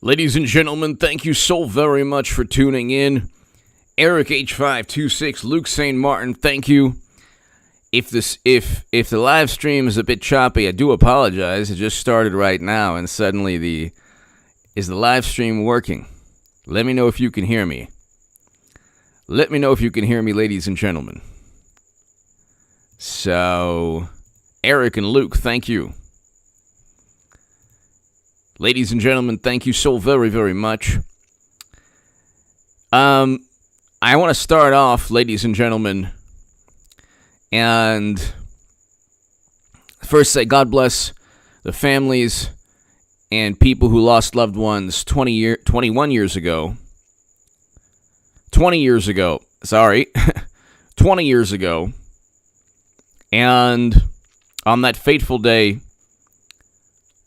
Ladies and gentlemen, thank you so very much for tuning in. Eric H526, Luke St. Martin, thank you. If the live stream is a bit choppy, I do apologize. It just started right now, and suddenly is the live stream working? Let me know if you can hear me. Let me know if you can hear me, ladies and gentlemen. So, Eric and Luke, thank you. Ladies and gentlemen, thank you so very, very much. I want to start off, ladies and gentlemen, and first say God bless the families and people who lost loved ones 21 years ago. 20 years ago. Sorry. 20 years ago. And on that fateful day,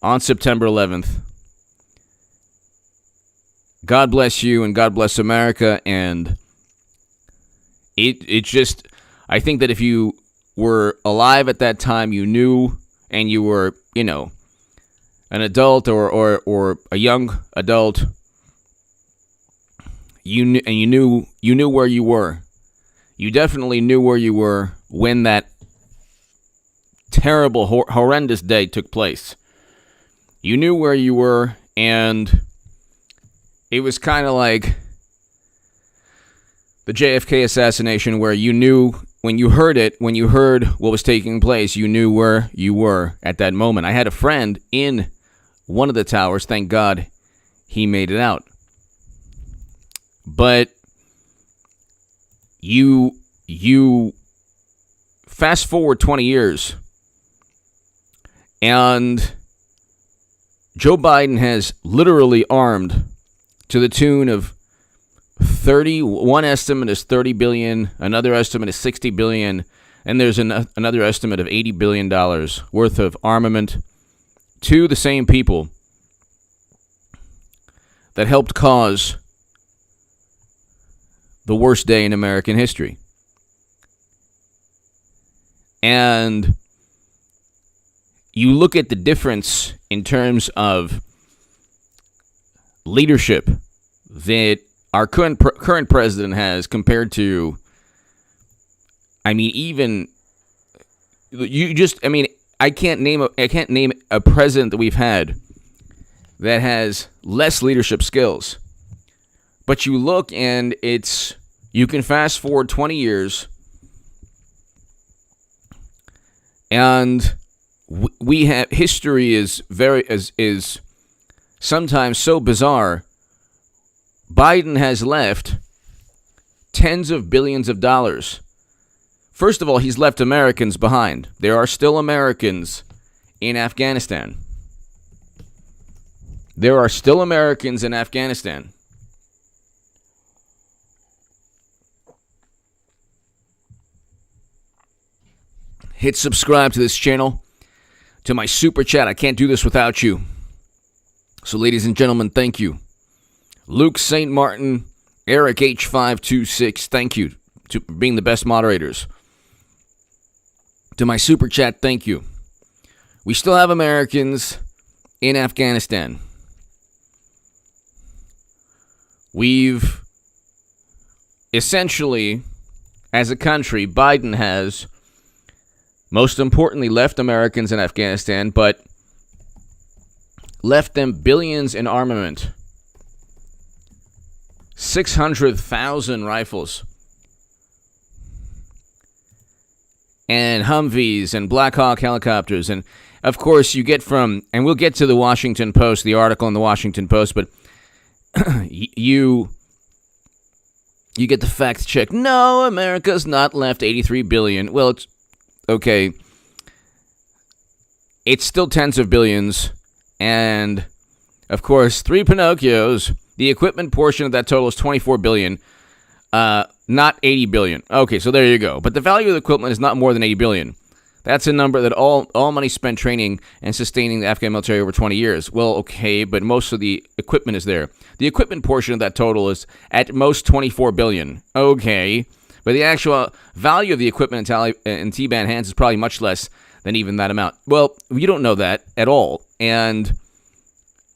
on September 11th, God bless you and God bless America. And it just, I think that if you were alive at that time, you knew, and you were, an adult or a young adult, you knew where you were. You definitely knew where you were when that terrible, horrendous day took place. You knew where you were, and it was kind of like the JFK assassination, where you knew when you heard what was taking place, you knew where you were at that moment. I had a friend in one of the towers. Thank God he made it out. But you fast forward 20 years, and Joe Biden has literally armed to the tune of 30. One estimate is 30 billion, another estimate is 60 billion, and there's another estimate of $80 billion worth of armament to the same people that helped cause the worst day in American history. And you look at the difference in terms of leadership that our current president has compared to, I can't name a president that we've had that has less leadership skills. But you look, and you can fast forward 20 years, and we have history is sometimes so bizarre. Biden has left tens of billions of dollars. First of all, he's left Americans behind. There are still Americans in Afghanistan. There are still Americans in Afghanistan. Hit subscribe to this channel, to my super chat. I can't do this without you. So, ladies and gentlemen, thank you. Luke St. Martin, Eric H526, thank you to being the best moderators. To my super chat, thank you. We still have Americans in Afghanistan. We've essentially, as a country, Biden has, most importantly, left Americans in Afghanistan, but left them billions in armament. 600,000 rifles. And Humvees and Black Hawk helicopters. And, of course, you get from, and we'll get to the Washington Post, the article in the Washington Post, but you get the fact check. No, America's not left $83 billion. Well, it's okay. It's still tens of billions. And, of course, 3 Pinocchios. The equipment portion of that total is $24 billion, not $80 billion. Okay, so there you go. But the value of the equipment is not more than $80 billion. That's a number that all money spent training and sustaining the Afghan military over 20 years. Well, okay, but most of the equipment is there. The equipment portion of that total is at most $24 billion. Okay, but the actual value of the equipment in T-band hands is probably much less than even that amount. Well, you don't know that at all. And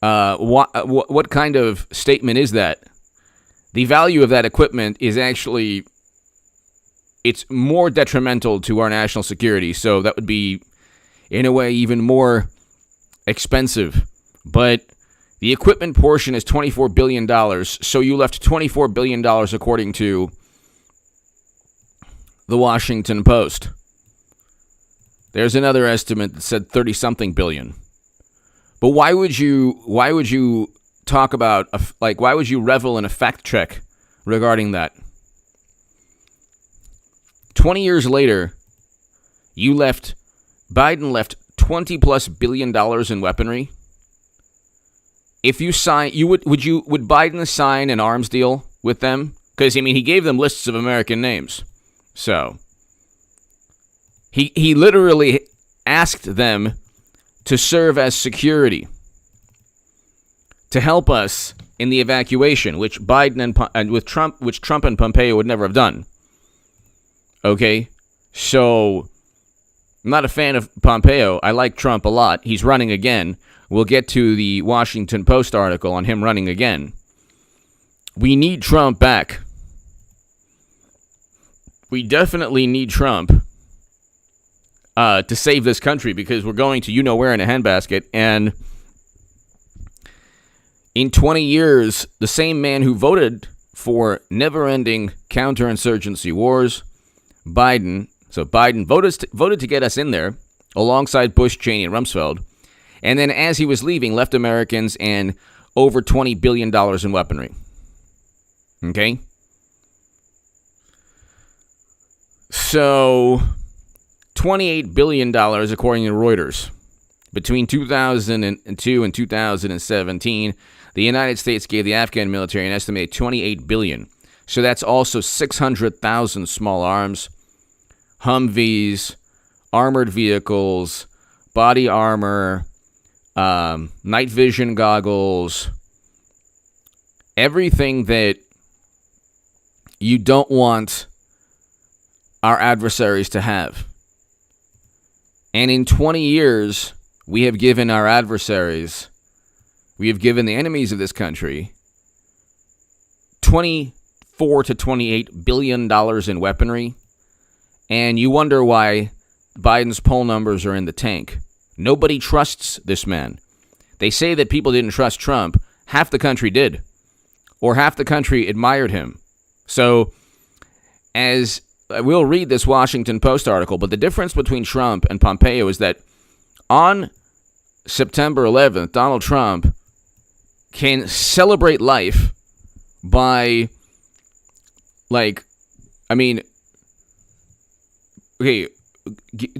What kind of statement is that? The value of that equipment is actually, it's more detrimental to our national security. So that would be, in a way, even more expensive. But the equipment portion is $24 billion. So you left $24 billion according to the Washington Post. There's another estimate that said 30-something billion. But why would you talk about, why would you revel in a fact check regarding that? 20 years later, Biden left $20+ billion in weaponry. If you sign, would Biden sign an arms deal with them? Because, he gave them lists of American names. So, he literally asked them to serve as security to help us in the evacuation, which Trump and Pompeo would never have done. Okay, so I'm not a fan of Pompeo. I like Trump a lot. He's running again. We'll get to the Washington Post article on him running again. We need Trump back. We definitely need Trump to save this country, because we're going to you-know-where in a handbasket. And in 20 years, the same man who voted for never-ending counterinsurgency wars, Biden voted to get us in there alongside Bush, Cheney, and Rumsfeld. And then as he was leaving, left Americans and over $20 billion in weaponry. Okay? So, $28 billion according to Reuters. Between 2002 and 2017, the United States gave the Afghan military an estimated $28 billion. So that's also 600,000 small arms, Humvees, armored vehicles, body armor, night vision goggles, everything that you don't want our adversaries to have. And in 20 years, we have given our adversaries, we have given the enemies of this country $24 to $28 billion in weaponry. And you wonder why Biden's poll numbers are in the tank. Nobody trusts this man. They say that people didn't trust Trump. Half the country did. Or half the country admired him. So, as we'll read this Washington Post article, but the difference between Trump and Pompeo is that on September 11th, Donald Trump can celebrate life by,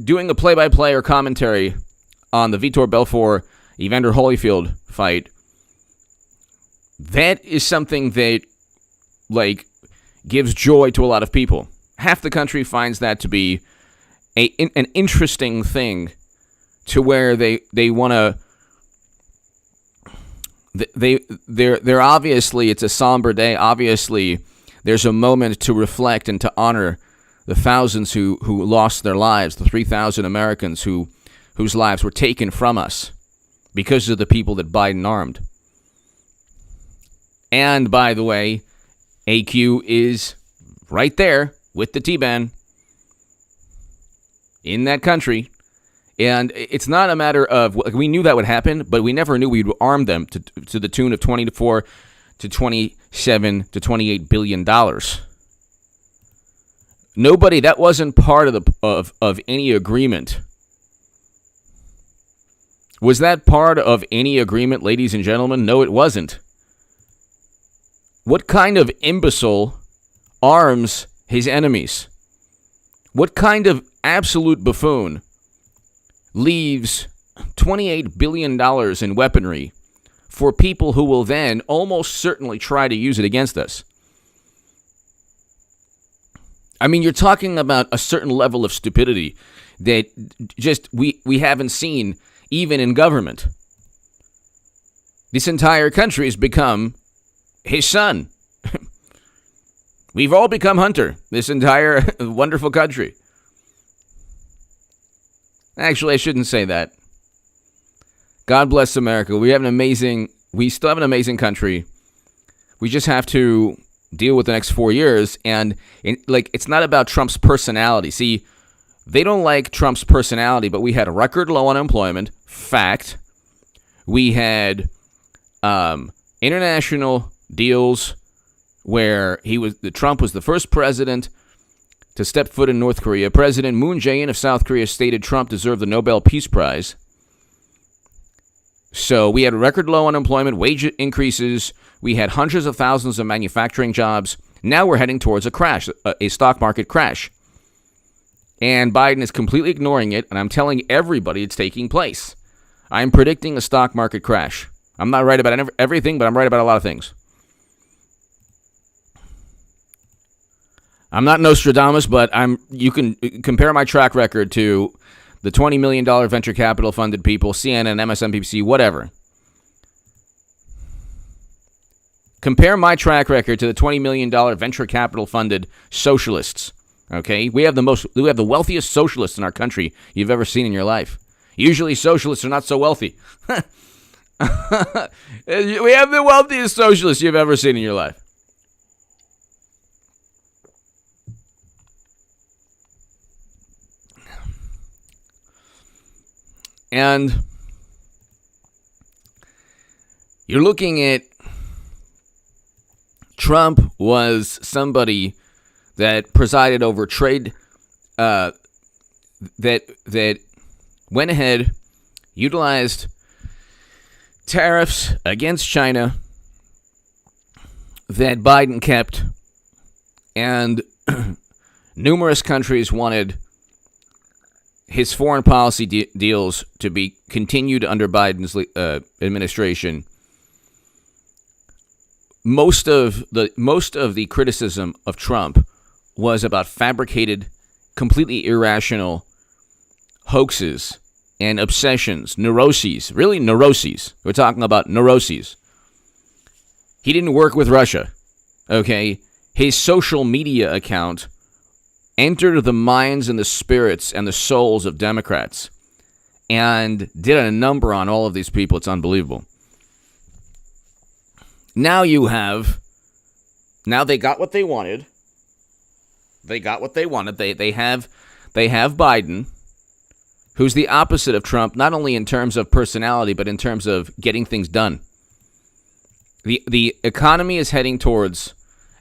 doing a play-by-play or commentary on the Vitor Belfort Evander Holyfield fight. That is something that, gives joy to a lot of people. Half the country finds that to be an interesting thing, to where they want to. They're obviously, it's a somber day. Obviously, there's a moment to reflect and to honor the thousands who lost their lives, the 3,000 Americans whose lives were taken from us because of the people that Biden armed. And, by the way, AQ is right there with the T-ban in that country. And it's not a matter of, we knew that would happen, but we never knew we'd arm them to the tune of $24 to $27 to $28 billion. Nobody, that wasn't part of any agreement. Was that part of any agreement, ladies and gentlemen? No, it wasn't. What kind of imbecile arms his enemies? What kind of absolute buffoon leaves $28 billion in weaponry for people who will then almost certainly try to use it against us? You're talking about a certain level of stupidity that just we haven't seen even in government. This entire country has become his son. We've all become Hunter, this entire wonderful country. Actually, I shouldn't say that. God bless America. We have an amazing we still have an amazing country. We just have to deal with the next 4 years. And it's not about Trump's personality. See, they don't like Trump's personality, but we had a record low unemployment. Fact. We had international deals where Trump was the first president to step foot in North Korea. President Moon Jae-in of South Korea stated Trump deserved the Nobel Peace Prize. So we had record low unemployment, wage increases. We had hundreds of thousands of manufacturing jobs. Now we're heading towards a crash, a stock market crash. And Biden is completely ignoring it, and I'm telling everybody it's taking place. I'm predicting a stock market crash. I'm not right about everything, but I'm right about a lot of things. I'm not Nostradamus, but you can compare my track record to the $20 million venture capital funded people, CNN, MSNBC, whatever. Compare my track record to the $20 million venture capital funded socialists. Okay? We have the wealthiest socialists in our country you've ever seen in your life. Usually socialists are not so wealthy. We have the wealthiest socialists you've ever seen in your life. And you're looking at Trump was somebody that presided over trade, that went ahead, utilized tariffs against China that Biden kept, and numerous countries wanted his foreign policy deals to be continued under Biden's administration. Most of the criticism of Trump was about fabricated, completely irrational hoaxes and obsessions, neuroses, really neuroses. We're talking about neuroses. He didn't work with Russia, okay? His social media account entered the minds and the spirits and the souls of Democrats and did a number on all of these people. It's unbelievable. Now they got what they wanted. They got what they wanted. They have Biden, who's the opposite of Trump, not only in terms of personality, but in terms of getting things done. The economy is heading towards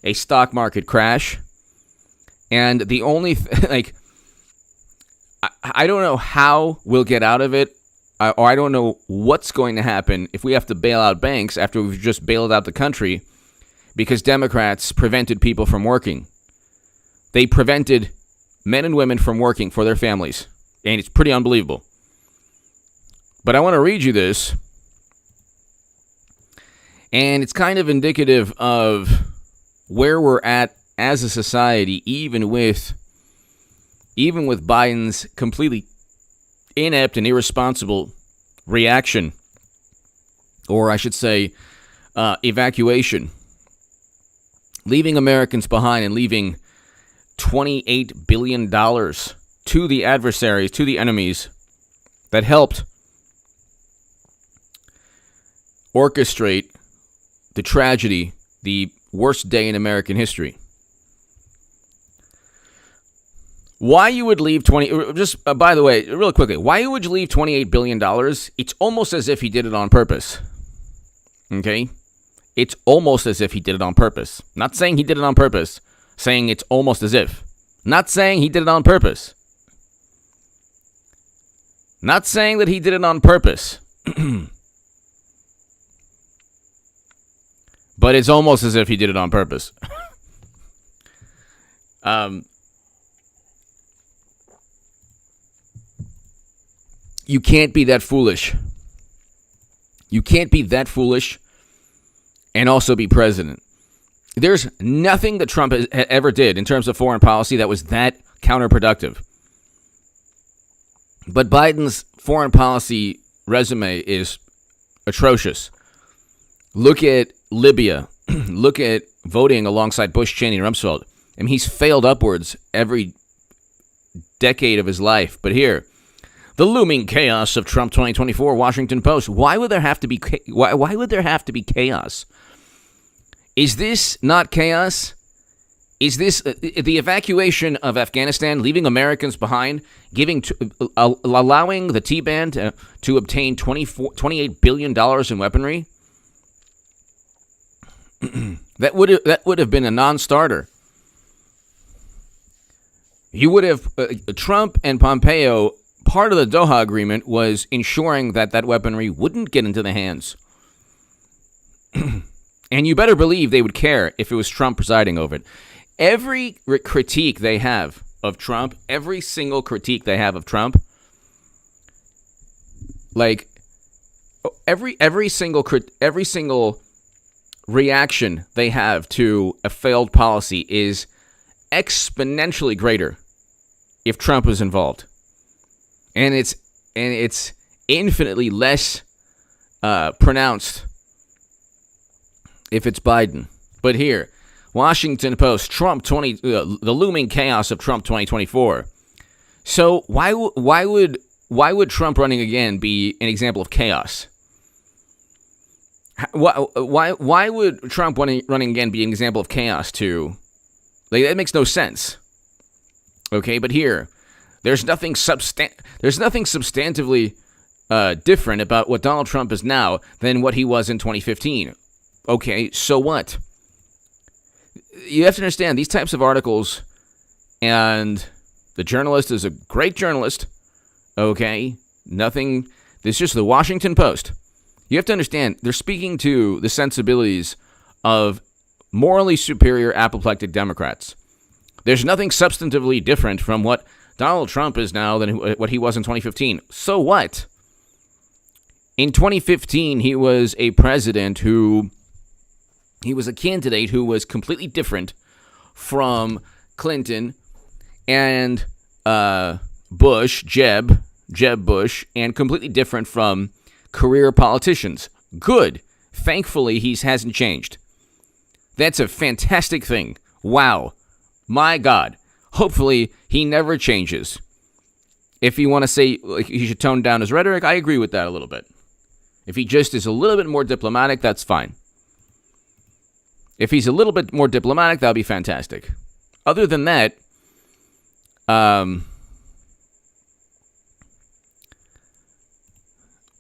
a stock market crash. And the only, I don't know how we'll get out of it, or I don't know what's going to happen if we have to bail out banks after we've just bailed out the country because Democrats prevented people from working. They prevented men and women from working for their families, and it's pretty unbelievable. But I want to read you this, and it's kind of indicative of where we're at as a society, even with Biden's completely inept and irresponsible reaction, or I should say evacuation, leaving Americans behind and leaving $28 billion to the adversaries, to the enemies that helped orchestrate the tragedy, the worst day in American history. Why you would leave by the way, real quickly, why would you leave $28 billion? It's almost as if he did it on purpose. Okay? It's almost as if he did it on purpose. Not saying he did it on purpose, saying it's almost as if. Not saying he did it on purpose. Not saying that he did it on purpose. But it's almost as if he did it on purpose. You can't be that foolish. You can't be that foolish and also be president. There's nothing that Trump ever did in terms of foreign policy that was that counterproductive. But Biden's foreign policy resume is atrocious. Look at Libya. Look at voting alongside Bush, Cheney, and Rumsfeld. I mean, he's failed upwards every decade of his life. But here, The looming chaos of Trump 2024, Washington Post. Why would there have to be why would there have to be chaos? Is this not chaos? Is this the evacuation of Afghanistan, leaving Americans behind, allowing the T-Band to obtain $28 billion in weaponry? That would have been a non-starter. You would have Trump and Pompeo. Part of the Doha Agreement was ensuring that weaponry wouldn't get into the hands. And you better believe they would care if it was Trump presiding over it. Every critique they have of Trump, every single critique they have of Trump, like every single reaction they have to a failed policy is exponentially greater if Trump was involved. And it's infinitely less pronounced if it's Biden. But here, Washington Post, the looming chaos of Trump 2024. So why would Trump running again be an example of chaos? Why would Trump running again be an example of chaos too? Like, that makes no sense. Okay, but here, there's nothing substantively different about what Donald Trump is now than what he was in 2015. Okay, so what? You have to understand these types of articles, and the journalist is a great journalist. Okay, this is just the Washington Post. You have to understand they're speaking to the sensibilities of morally superior apoplectic Democrats. There's nothing substantively different from what Donald Trump is now than what he was in 2015. So what? In 2015, he was a president he was a candidate who was completely different from Clinton and Bush, Jeb Bush, and completely different from career politicians. Good. Thankfully, he hasn't changed. That's a fantastic thing. Wow. My God. Hopefully, he never changes. If you want to say he should tone down his rhetoric, I agree with that a little bit. If he just is a little bit more diplomatic, that's fine. If he's a little bit more diplomatic, that would be fantastic. Other than that,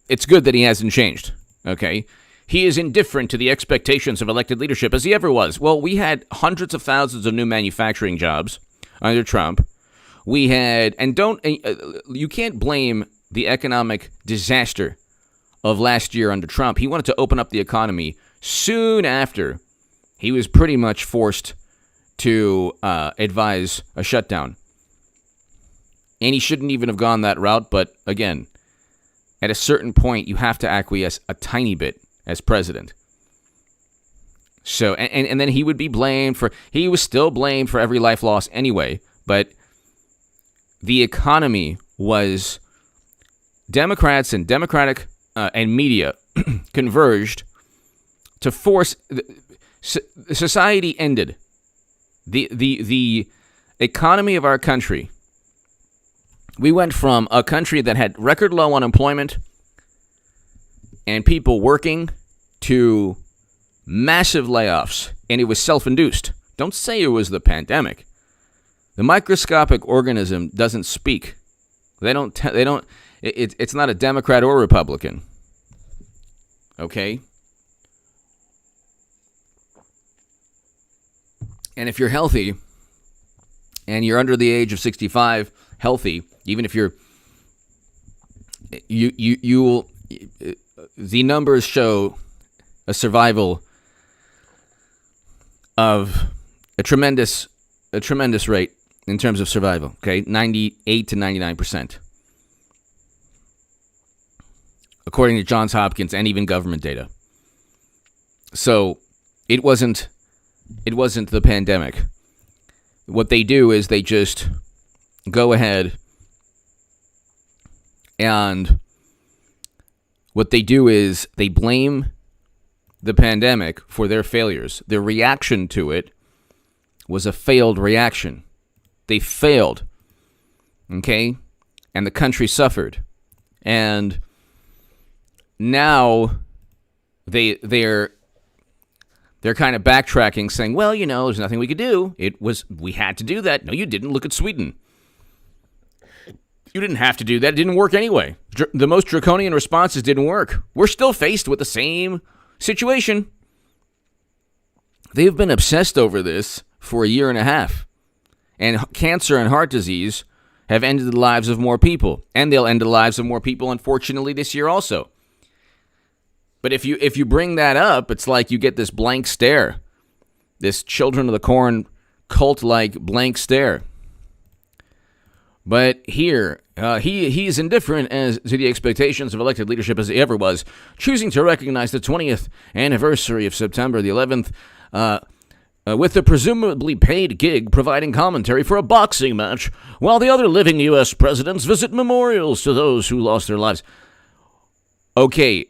it's good that he hasn't changed, okay? He is indifferent to the expectations of elected leadership as he ever was. Well, we had hundreds of thousands of new manufacturing jobs under Trump. We had, you can't blame the economic disaster of last year under Trump. He wanted to open up the economy soon after he was pretty much forced to advise a shutdown. And he shouldn't even have gone that route, but again, at a certain point, you have to acquiesce a tiny bit as president. So, and then he would be blamed he was still blamed for every life loss anyway, but the economy was, Democrats and Democratic and media converged to force, society ended. The economy of our country, we went from a country that had record low unemployment and people working to massive layoffs, and it was self-induced. Don't say it was the pandemic. The microscopic organism doesn't speak. It's not a Democrat or Republican. Okay? And if you're healthy and you're under the age of 65, healthy, even if you will, the numbers show a survival of a tremendous rate in terms of survival, okay? 98 to 99%. According to Johns Hopkins and even government data. So it wasn't the pandemic. What they do is they just go ahead and what they do is they blame the pandemic for their failures. Their reaction to it was a failed reaction. They failed, okay? And the country suffered. And now they're kind of backtracking, saying, well, there's nothing we could do. We had to do that. No, you didn't. Look at Sweden. You didn't have to do that. It didn't work anyway. The most draconian responses didn't work. We're still faced with the same situation. They've been obsessed over this for a year and a half. And cancer and heart disease have ended the lives of more people. And they'll end the lives of more people, unfortunately, this year also. But if you bring that up, it's like you get this blank stare. This Children of the Corn cult-like blank stare. But here, he is indifferent as to the expectations of elected leadership as he ever was, choosing to recognize the 20th anniversary of September the 11th with the presumably paid gig providing commentary for a boxing match, while the other living U.S. presidents visit memorials to those who lost their lives. Okay,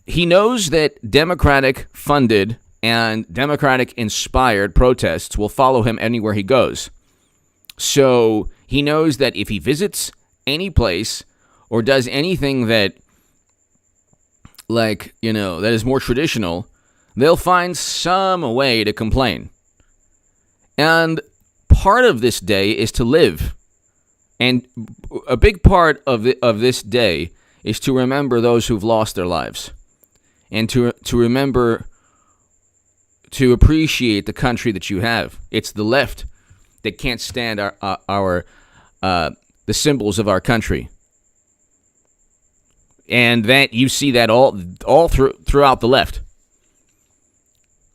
he knows that Democratic-funded and Democratic-inspired protests will follow him anywhere he goes. So he knows that if he visits any place or does anything that, that is more traditional, they'll find some way to complain. And part of this day is to live. And a big part of this day is to remember those who've lost their lives. And to remember to appreciate the country that you have. It's the left that can't stand the symbols of our country. And that you see that all throughout the left.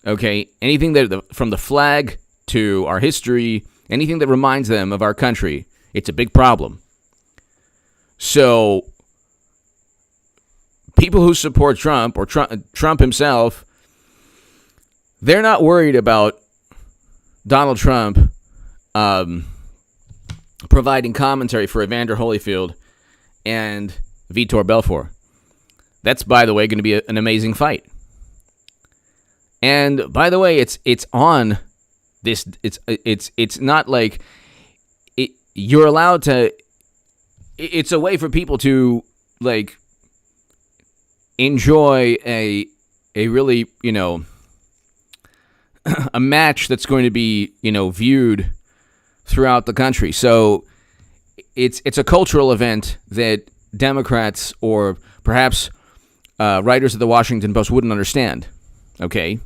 Okay, anything that from the flag to our history, anything that reminds them of our country, it's a big problem. So people who support Trump or Trump himself, they're not worried about Donald Trump providing commentary for Evander Holyfield and Vitor Belfort. That's, by the way, going to be an amazing fight. And by the way, it's on this. It's not like you're allowed to. It's a way for people to enjoy a really a match that's going to be viewed throughout the country. So it's a cultural event that Democrats or perhaps writers of the Washington Post wouldn't understand. Okay,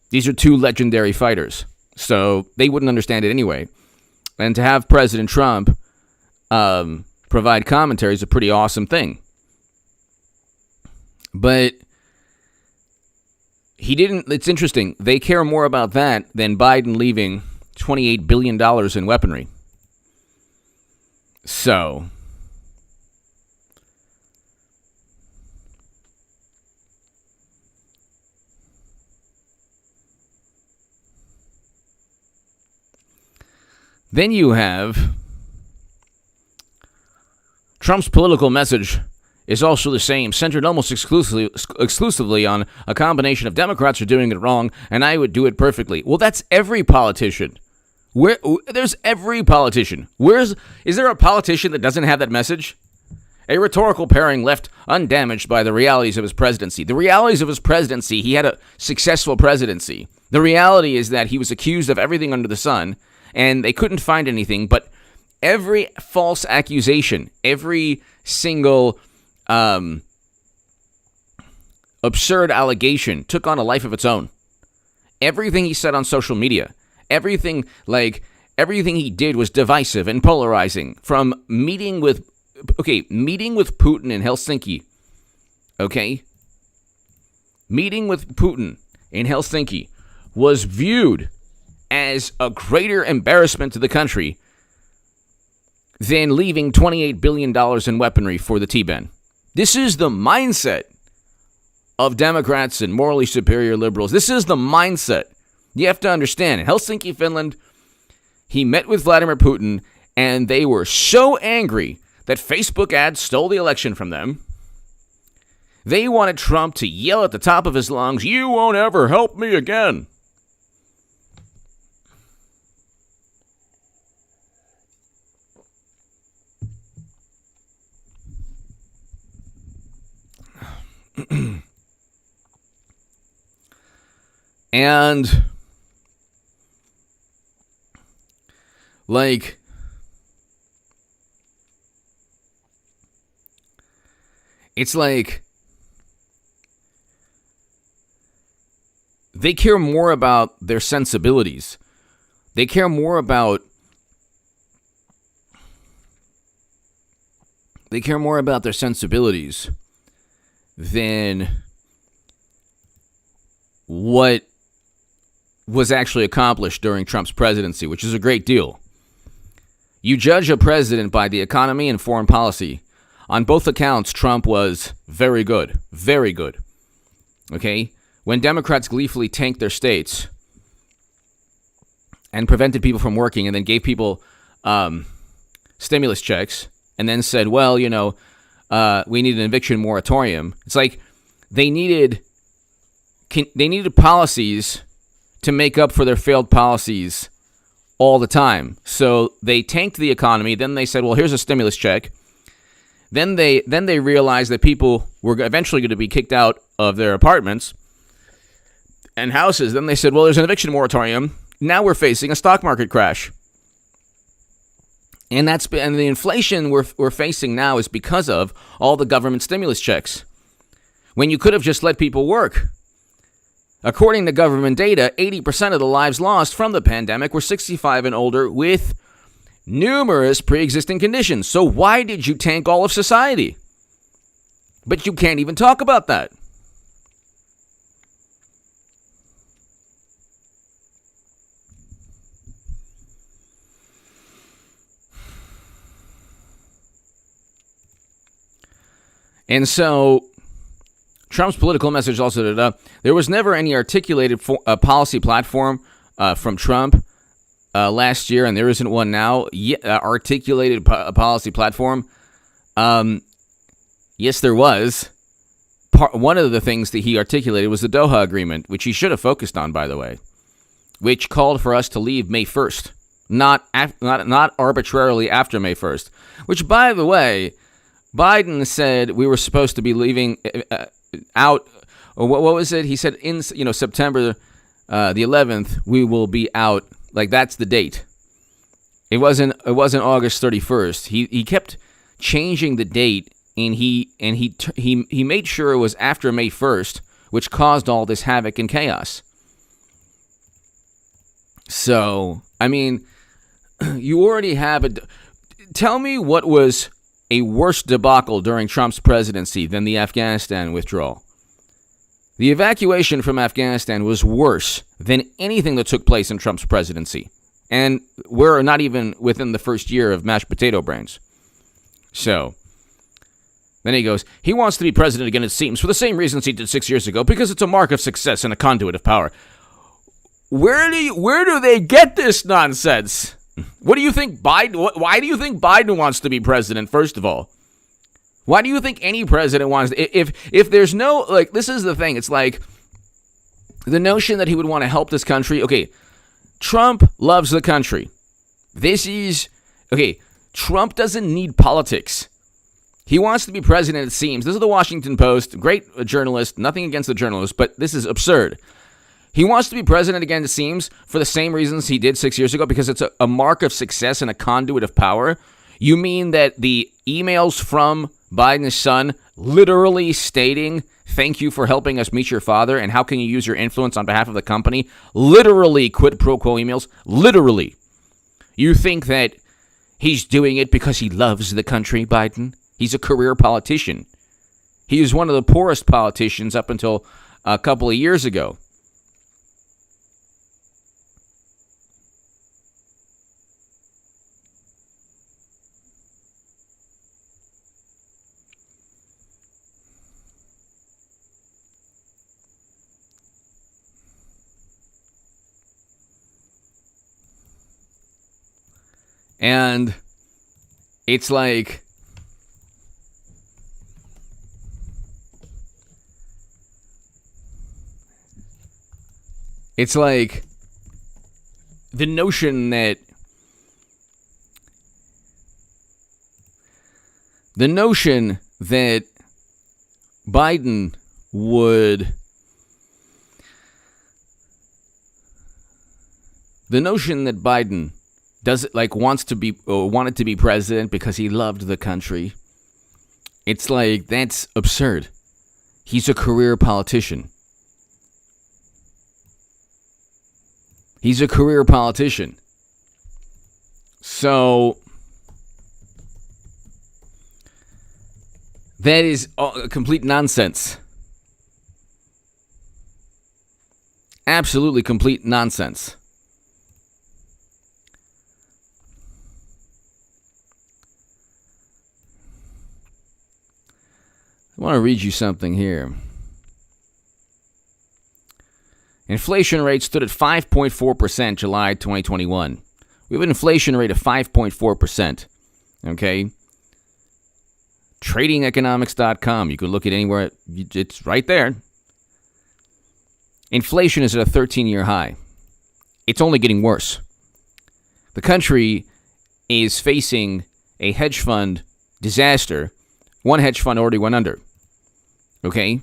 these are two legendary fighters, so they wouldn't understand it anyway. And to have President Trump provide commentary is a pretty awesome thing. But he didn't. It's interesting. They care more about that than Biden leaving $28 billion in weaponry. So then you have Trump's political message is also the same, centered almost exclusively on a combination of Democrats are doing it wrong, and I would do it perfectly. Well, that's every politician. There's every politician. Is there a politician that doesn't have that message? A rhetorical pairing left undamaged by the realities of his presidency. The realities of his presidency, he had a successful presidency. The reality is that he was accused of everything under the sun, and they couldn't find anything, but every false accusation, every single absurd allegation took on a life of its own. Everything he said on social media, everything he did was divisive and polarizing. From meeting with Putin in Helsinki. Okay? Meeting with Putin in Helsinki was viewed as a greater embarrassment to the country than leaving $28 billion in weaponry for the T-Ben. This is the mindset of Democrats and morally superior liberals. This is the mindset. You have to understand. In Helsinki, Finland, he met with Vladimir Putin, and they were so angry that Facebook ads stole the election from them. They wanted Trump to yell at the top of his lungs, "You won't ever help me again." And, like, it's like they care more about their sensibilities. They care more about their sensibilities than what was actually accomplished during Trump's presidency, which is a great deal. You judge a president by the economy and foreign policy. On both accounts, Trump was very good. Very good. Okay? When Democrats gleefully tanked their states and prevented people from working and then gave people stimulus checks and then said, well, we need an eviction moratorium. It's like they needed policies to make up for their failed policies all the time. So they tanked the economy. Then they said, well, here's a stimulus check. Then they realized that people were eventually going to be kicked out of their apartments and houses. Then they said, well, there's an eviction moratorium. Now we're facing a stock market crash. And the inflation we're facing now is because of all the government stimulus checks, when you could have just let people work. According to government data, 80% of the lives lost from the pandemic were 65 and older with numerous pre-existing conditions. So why did you tank all of society? But you can't even talk about that. And so Trump's political message also, there was never any articulated policy platform from Trump last year, and there isn't one now. Articulated policy platform. Yes, there was. One of the things that he articulated was the Doha Agreement, which he should have focused on, by the way, which called for us to leave May 1st, not arbitrarily after May 1st, which, by the way, Biden said we were supposed to be leaving out. Or what was it? He said in September the 11th we will be out. Like, that's the date. It wasn't August 31st. He kept changing the date, and he made sure it was after May 1st, which caused all this havoc and chaos. So, I mean, you already have tell me what was a worse debacle during Trump's presidency than the Afghanistan withdrawal. The evacuation from Afghanistan was worse than anything that took place in Trump's presidency. And we're not even within the first year of mashed potato brains. So, then he goes, he wants to be president again, it seems, for the same reasons he did 6 years ago, because it's a mark of success and a conduit of power. Where do they get this nonsense? What do you think Biden? Why do you think Biden wants to be president? First of all, why do you think any president wants? If there's no, like, this is the thing. It's like the notion that he would want to help this country. Okay, Trump loves the country. Trump doesn't need politics. He wants to be president. It seems. This is the Washington Post. Great journalist. Nothing against the journalist, but this is absurd. He wants to be president again, it seems, for the same reasons he did 6 years ago, because it's a mark of success and a conduit of power. You mean that the emails from Biden's son literally stating, thank you for helping us meet your father, and how can you use your influence on behalf of the company? Literally quid pro quo emails. Literally. You think that he's doing it because he loves the country, Biden? He's a career politician. He was one of the poorest politicians up until a couple of years ago. And it's like, the notion that Biden would... The notion that Biden wanted to be president because he loved the country, it's like, that's absurd. He's a career politician. So that is complete nonsense. Absolutely complete nonsense. I want to read you something here. Inflation rate stood at 5.4% July 2021. We have an inflation rate of 5.4%. Okay? Tradingeconomics.com. You can look at anywhere. It's right there. Inflation is at a 13-year high. It's only getting worse. The country is facing a hedge fund disaster. One hedge fund already went under. Okay?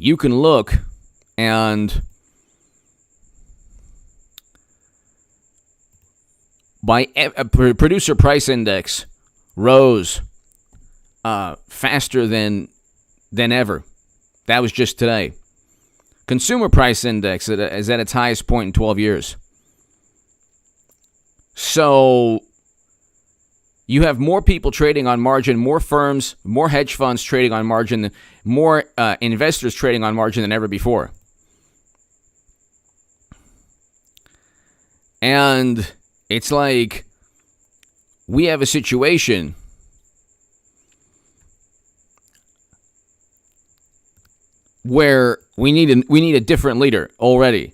You can look and by a producer price index rose faster than ever. That was just today. Consumer price index is at its highest point in 12 years. So you have more people trading on margin, more firms, more hedge funds trading on margin, more investors trading on margin than ever before. And it's like we have a situation where we need a different leader already.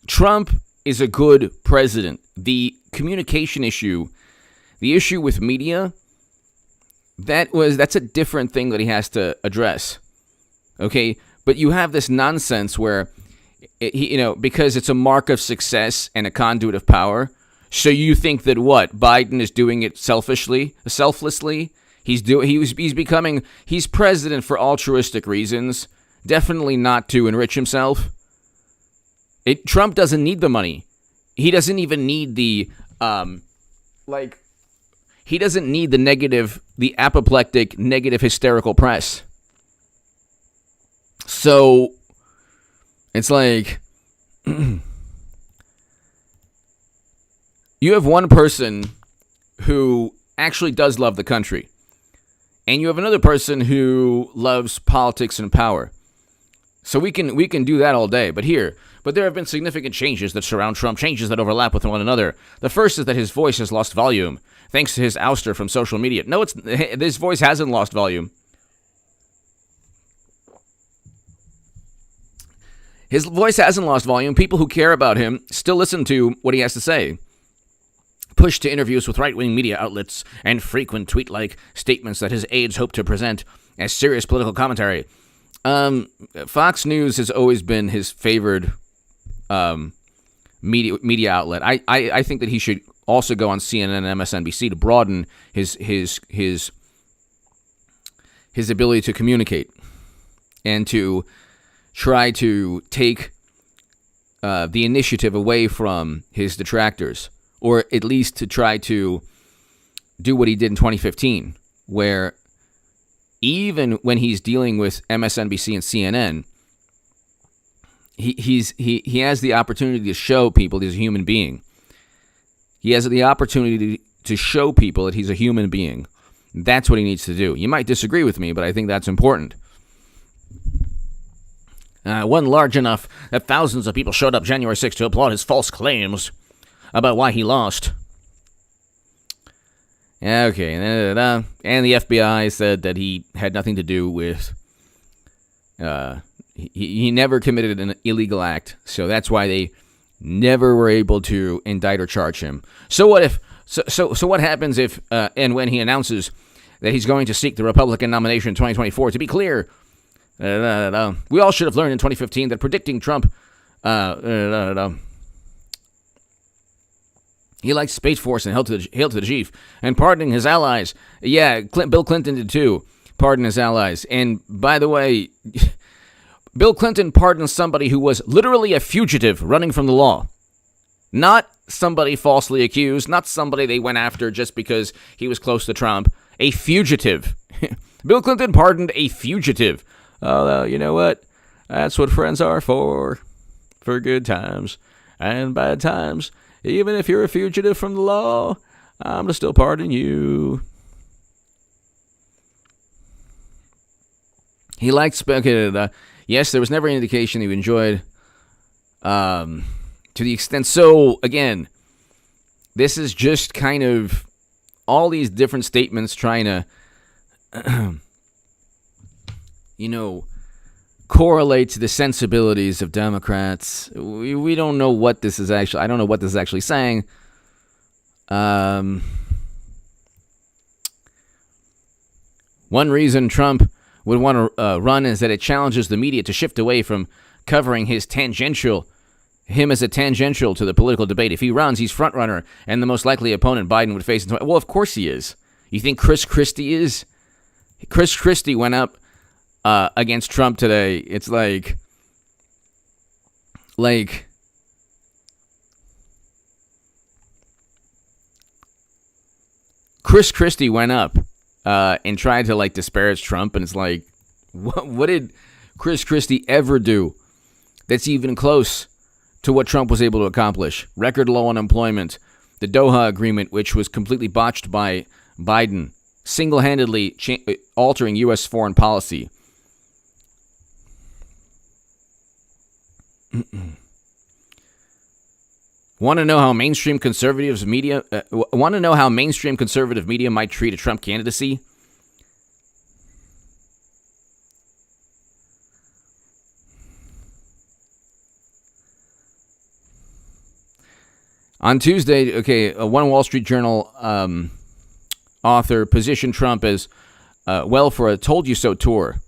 Trump is a good president. The communication issue, the issue with media, that's a different thing that he has to address. Okay, but you have this nonsense where because it's a mark of success and a conduit of power. So you think that what Biden is doing it selflessly? He's president for altruistic reasons. Definitely not to enrich himself. Trump doesn't need the money. He doesn't even need the he doesn't need the apoplectic, negative, hysterical press. So it's like you have one person who actually does love the country, and you have another person who loves politics and power. So we can do that all day. But there have been significant changes that surround Trump, changes that overlap with one another. The first is that his voice has lost volume thanks to his ouster from social media. No, this voice hasn't lost volume. His voice hasn't lost volume. People who care about him still listen to what he has to say. Pushed to interviews with right-wing media outlets and frequent tweet-like statements that his aides hope to present as serious political commentary. Fox News has always been his favored media outlet. I think that he should also go on CNN and MSNBC to broaden his ability to communicate and to try to take the initiative away from his detractors, or at least to try to do what he did in 2015, where even when he's dealing with MSNBC and CNN, he has the opportunity to show people he's a human being. He has the opportunity to show people that he's a human being. That's what he needs to do. You might disagree with me, but I think that's important. One large enough that thousands of people showed up January 6th to applaud his false claims about why he lost. Okay, and the FBI said that he had nothing to do with... He never committed an illegal act, so that's why they never were able to indict or charge him. So what if... So what happens if and when he announces that he's going to seek the Republican nomination in 2024? To be clear, we all should have learned in 2015 that predicting Trump... He liked Space Force and hail to the chief. And pardoning his allies. Yeah, Bill Clinton did too. Pardon his allies. And by the way, Bill Clinton pardoned somebody who was literally a fugitive running from the law. Not somebody falsely accused. Not somebody they went after just because he was close to Trump. A fugitive. Bill Clinton pardoned a fugitive. Oh, you know what? That's what friends are for good times and bad times. Even if you're a fugitive from the law, I'm to still pardon you. He liked speculated. Yes, there was never any indication he enjoyed to the extent. So, again, this is just kind of all these different statements trying to, correlate to the sensibilities of Democrats. We don't know what this is actually. I don't know what this is actually saying. One reason Trump would want to run is that it challenges the media to shift away from covering him as a tangential to the political debate. If he runs, he's front runner, and the most likely opponent Biden would face. Well, of course he is. You think Chris Christie is? Chris Christie went up against Trump today. It's like Chris Christie went up and tried to disparage Trump, and it's like, what did Chris Christie ever do that's even close to what Trump was able to accomplish? Record low unemployment, the Doha Agreement, which was completely botched by Biden, single-handedly altering U.S. foreign policy. Want to know how mainstream conservative media might treat a Trump candidacy? On Tuesday, one Wall Street Journal author positioned Trump as for a "told you so" tour.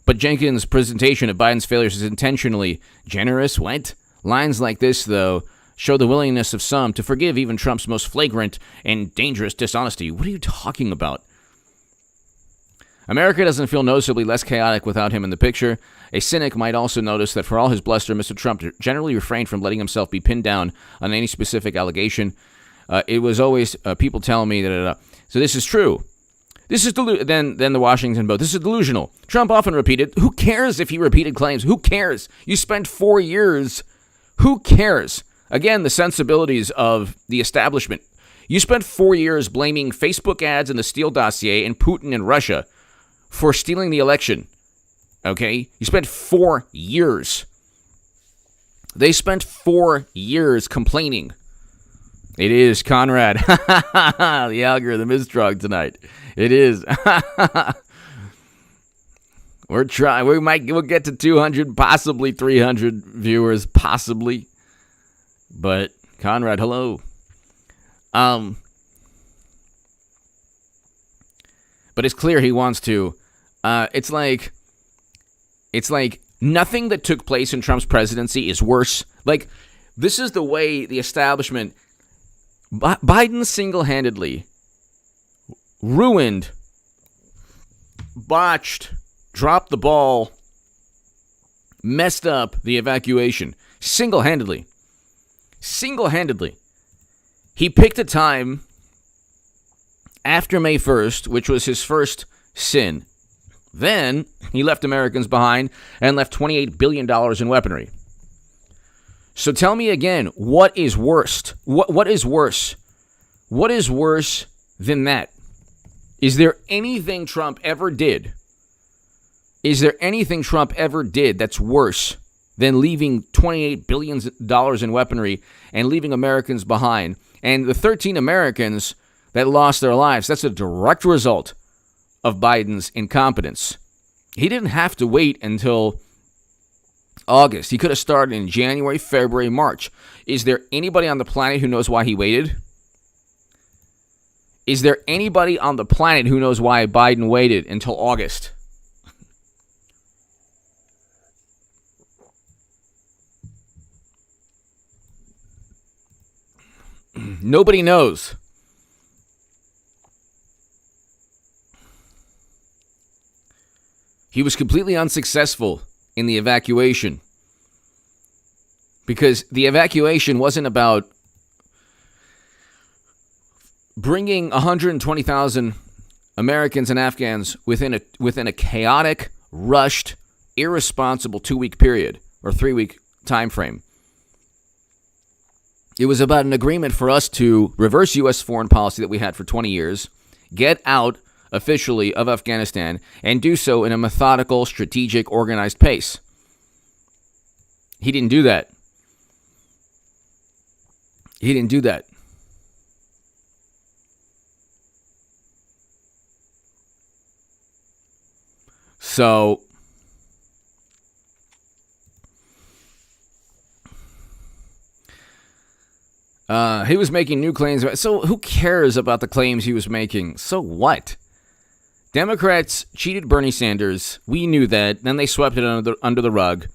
But Jenkins' presentation of Biden's failures is intentionally generous. What? Lines like this, though, show the willingness of some to forgive even Trump's most flagrant and dangerous dishonesty. What are you talking about? America doesn't feel noticeably less chaotic without him in the picture. A cynic might also notice that for all his bluster, Mr. Trump generally refrained from letting himself be pinned down on any specific allegation. It was always people telling me that. So this is true. This is then the Washington Post. This is delusional. Trump often repeated. Who cares if he repeated claims? Who cares? You spent 4 years. Who cares? Again, the sensibilities of the establishment. You spent 4 years blaming Facebook ads and the Steele dossier and Putin and Russia for stealing the election. Okay? You spent 4 years. They spent 4 years complaining. It is, Conrad. The algorithm is strong tonight. It is. We'll get to 200, possibly 300 viewers, possibly. But Conrad, hello. But it's clear he wants to. It's like nothing that took place in Trump's presidency is worse. Like, this is the way the establishment. Biden single-handedly ruined, botched, dropped the ball, messed up the evacuation. Single-handedly. He picked a time after May 1st, which was his first sin. Then he left Americans behind and left $28 billion in weaponry. So tell me again, what is worst? What is worse? What is worse than that? Is there anything Trump ever did? Is there anything Trump ever did that's worse than leaving $28 billion in weaponry and leaving Americans behind? And the 13 Americans that lost their lives, that's a direct result of Biden's incompetence. He didn't have to wait until August. He could have started in January, February, March. Is there anybody on the planet who knows why he waited? Is there anybody on the planet who knows why Biden waited until August? Nobody knows. He was completely unsuccessful in the evacuation because the evacuation wasn't about bringing 120,000 Americans and Afghans within a chaotic, rushed, irresponsible 2-week period or 3-week time frame. It was about an agreement for us to reverse U.S. foreign policy that we had for 20 years, get out officially of Afghanistan, and do so in a methodical, strategic, organized pace. He didn't do that. So, he was making new claims. So who cares about the claims he was making? So what? Democrats cheated Bernie Sanders. We knew that. Then they swept it under the rug.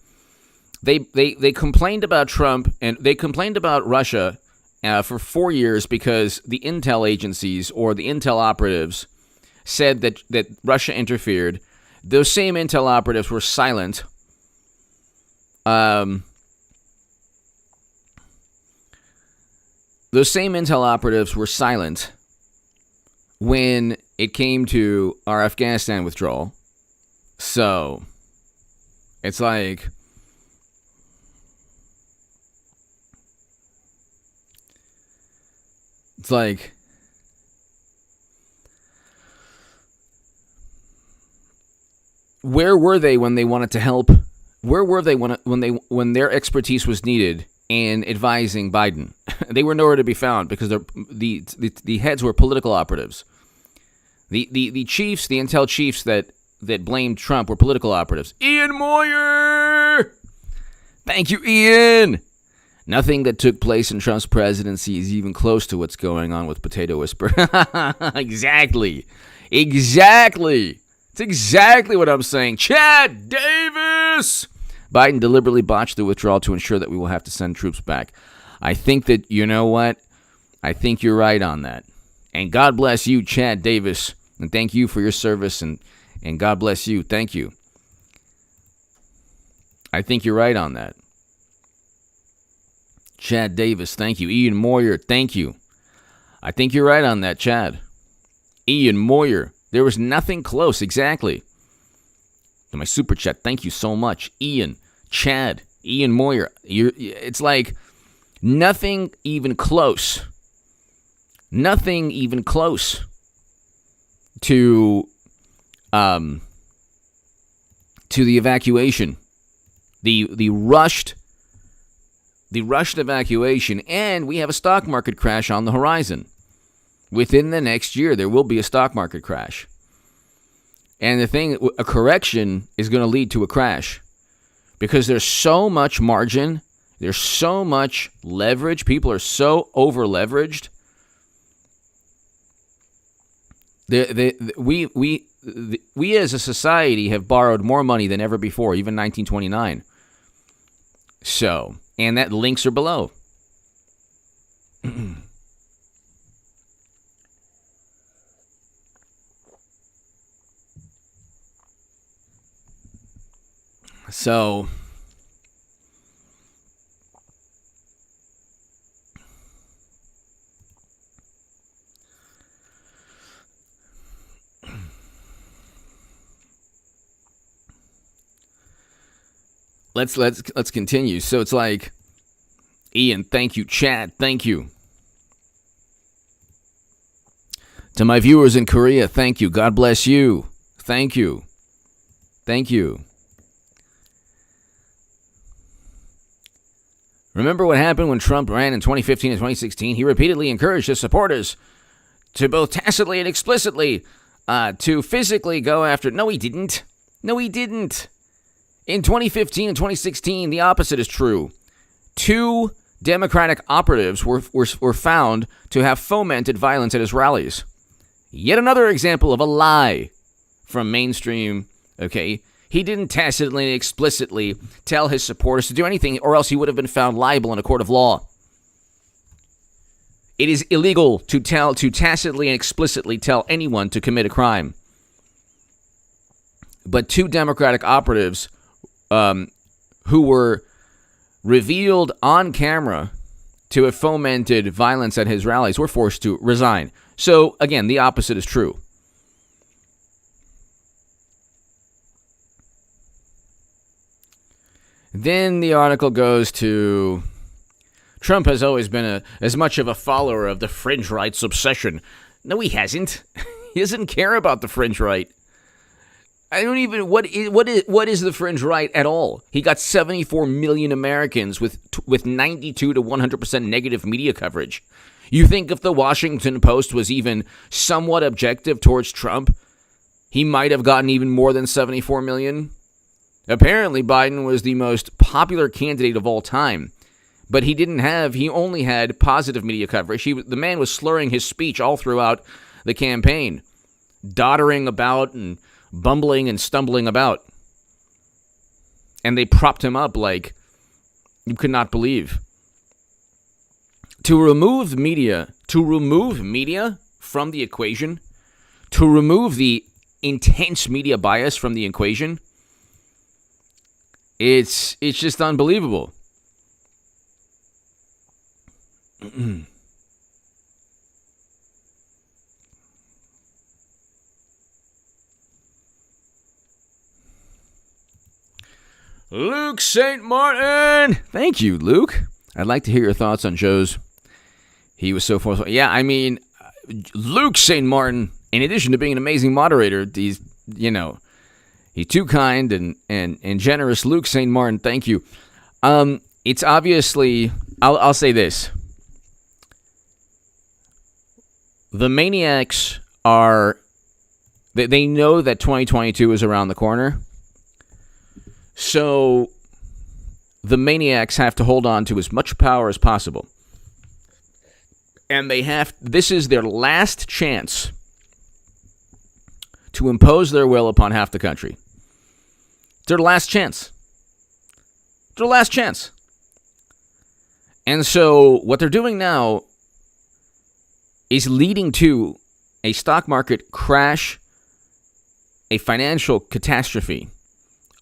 They complained about Trump and they complained about Russia for 4 years because the intel agencies or the intel operatives said that Russia interfered. Those same intel operatives were silent. Those same intel operatives were silent when it came to our Afghanistan withdrawal. So, it's like, where were they when they wanted to help? Where were they when their expertise was needed in advising Biden? They were nowhere to be found because the heads were political operatives. The chiefs, the intel chiefs that blamed Trump were political operatives. Ian Moyer! Thank you, Ian! Nothing that took place in Trump's presidency is even close to what's going on with Potato Whisper. Exactly. It's exactly what I'm saying. Chad Davis! Biden deliberately botched the withdrawal to ensure that we will have to send troops back. I think that, you know what? I think you're right on that. And God bless you, Chad Davis. And thank you for your service. And God bless you. Thank you. I think you're right on that. Chad Davis, thank you. Ian Moyer, thank you. I think you're right on that, Chad. Ian Moyer. There was nothing close, exactly. To my super chat, thank you so much. Ian, Chad, Ian Moyer. It's like nothing even close. Nothing even close to the evacuation. The rushed evacuation, and we have a stock market crash on the horizon. Within the next year, there will be a stock market crash. And the thing, a correction is going to lead to a crash because there's so much margin, there's so much leverage, people are so over-leveraged. We as a society have borrowed more money than ever before, even 1929. So, and that links are below. So, let's continue. So it's like, Ian, thank you. Chad, thank you. To my viewers in Korea, thank you. God bless you. Thank you. Thank you. Remember what happened when Trump ran in 2015 and 2016? He repeatedly encouraged his supporters to both tacitly and explicitly to physically go after... No, he didn't. In 2015 and 2016, the opposite is true. 2 Democratic operatives were found to have fomented violence at his rallies. Yet another example of a lie from mainstream, okay? He didn't tacitly and explicitly tell his supporters to do anything, or else he would have been found liable in a court of law. It is illegal to tacitly and explicitly tell anyone to commit a crime. But two Democratic operatives who were revealed on camera to have fomented violence at his rallies were forced to resign. So, again, the opposite is true. Then the article goes to Trump has always been as much of a follower of the fringe right's obsession. No, he hasn't. He doesn't care about the fringe right. I don't even what is the fringe right at all? He got 74 million Americans with 92 to 100% negative media coverage. You think if the Washington Post was even somewhat objective towards Trump, he might have gotten even more than 74 million? Apparently, Biden was the most popular candidate of all time, but he only had positive media coverage. The man was slurring his speech all throughout the campaign, doddering about and bumbling and stumbling about. And they propped him up like you could not believe. To remove media from the equation, to remove the intense media bias from the equation, it's just unbelievable. Luke St. Martin! Thank you, Luke. I'd like to hear your thoughts on Joe's. He was so forceful. Yeah, I mean, Luke St. Martin, in addition to being an amazing moderator, he's too kind and generous. Luke St. Martin, thank you. It's obviously, I'll say this. The maniacs they know that 2022 is around the corner. So the maniacs have to hold on to as much power as possible. And this is their last chance to impose their will upon half the country. It's their last chance. It's their last chance. And so what they're doing now is leading to a stock market crash, a financial catastrophe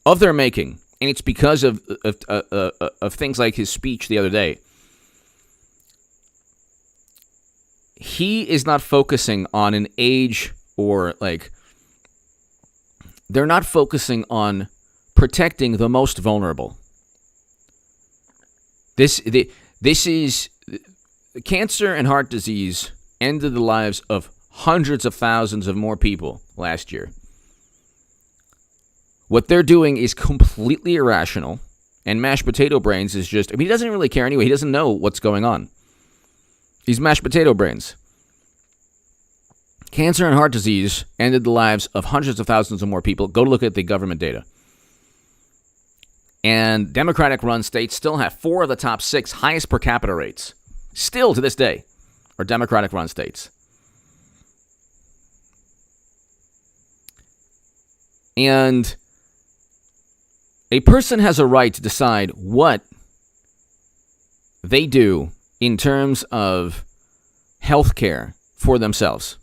of their making, and it's because of things like his speech the other day. He is not focusing on an age or they're not focusing on protecting the most vulnerable. This is cancer and heart disease ended the lives of hundreds of thousands of more people last year. What they're doing is completely irrational, and mashed potato brains is just, he doesn't really care anyway. He doesn't know what's going on. He's mashed potato brains. Cancer and heart disease ended the lives of hundreds of thousands of more people. Go look at the government data. And Democratic-run states still have 4 of the top 6 highest per capita rates. Still to this day are Democratic-run states. And a person has a right to decide what they do in terms of health care for themselves.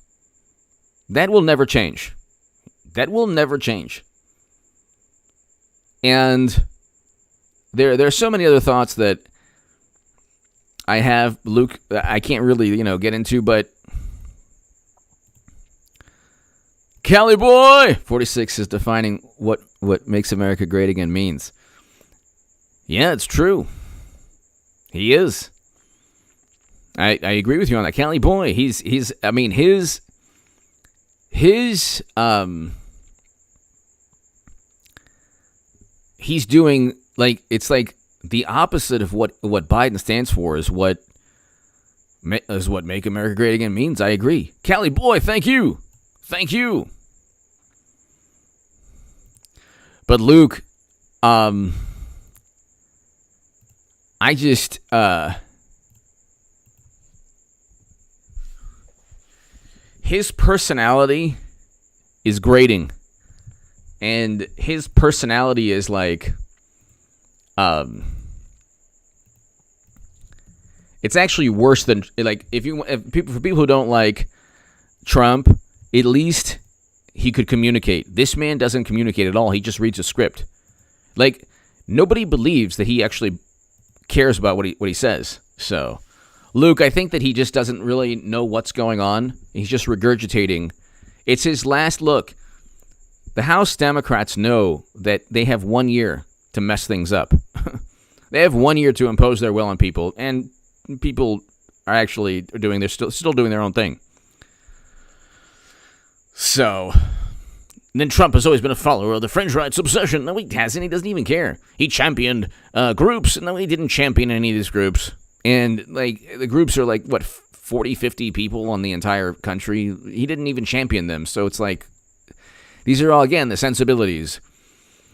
That will never change. That will never change. And there are so many other thoughts that I have, Luke, I can't really, get into, but Cali boy 46 is defining what makes America great again means. Yeah, it's true. He is. I agree with you on that. Cali boy, he's doing it's like the opposite of what Biden stands for is what make America great again means. I agree. Cali boy, thank you. Thank you. But Luke, his personality is grating. And his personality is It's actually worse than, like, for people who don't like Trump, at least he could communicate. This man doesn't communicate at all. He just reads a script. Like, nobody believes that he actually cares about what he says. So, Luke, I think that he just doesn't really know what's going on. He's just regurgitating. It's his last look. The House Democrats know that they have 1 year to mess things up. They have 1 year to impose their will on people, and people are actually doing, they're still doing their own thing. So, then Trump has always been a follower of the fringe rights obsession. No, he hasn't. He doesn't even care. He championed groups. No, he didn't champion any of these groups. And, like, the groups are like, 40, 50 people on the entire country. He didn't even champion them. So it's like, these are all, again, the sensibilities.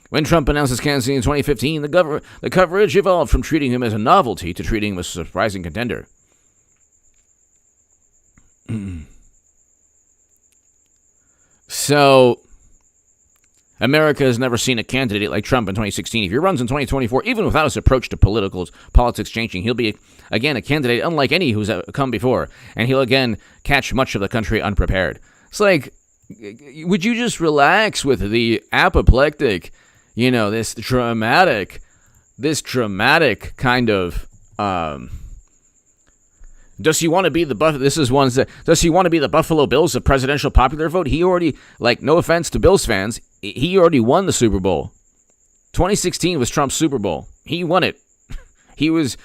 When Trump announced his candidacy in 2015, the coverage evolved from treating him as a novelty to treating him as a surprising contender. So, America has never seen a candidate like Trump in 2016. If he runs in 2024, even without his approach to politics changing, he'll be, again, a candidate unlike any who's come before. And he'll, again, catch much of the country unprepared. It's like, would you just relax with the apoplectic, this dramatic kind of, does he want to be the does he want to be the Buffalo Bills of presidential popular vote? He already, no offense to Bills fans, he already won the Super Bowl. 2016 was Trump's Super Bowl. He won it. He was,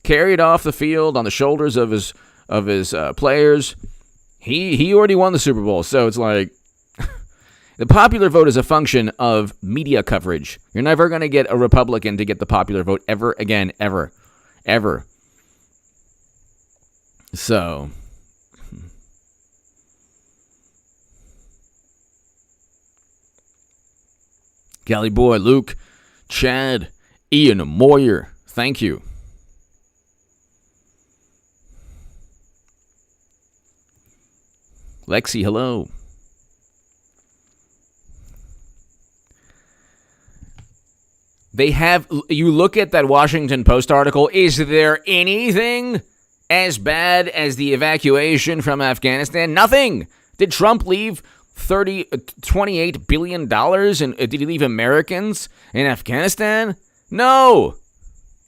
carried off the field on the shoulders of his players. He already won the Super Bowl. So it's like, the popular vote is a function of media coverage. You're never going to get a Republican to get the popular vote ever again, ever. So, Gally Boy, Luke, Chad, Ian Moyer, thank you. Lexi, hello. You look at that Washington Post article, is there anything as bad as the evacuation from Afghanistan? Nothing. Did Trump leave $28 billion, and did he leave Americans in Afghanistan? No.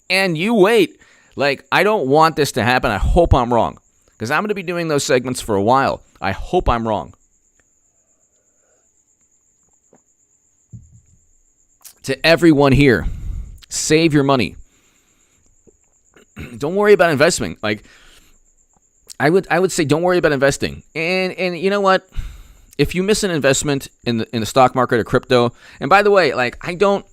And you wait. I don't want this to happen. I hope I'm wrong, because I'm going to be doing those segments for a while. I hope I'm wrong. To everyone here, save your money. Don't worry about investing. I would say don't worry about investing. And you know what? If you miss an investment in the stock market or crypto, and by the way, I don't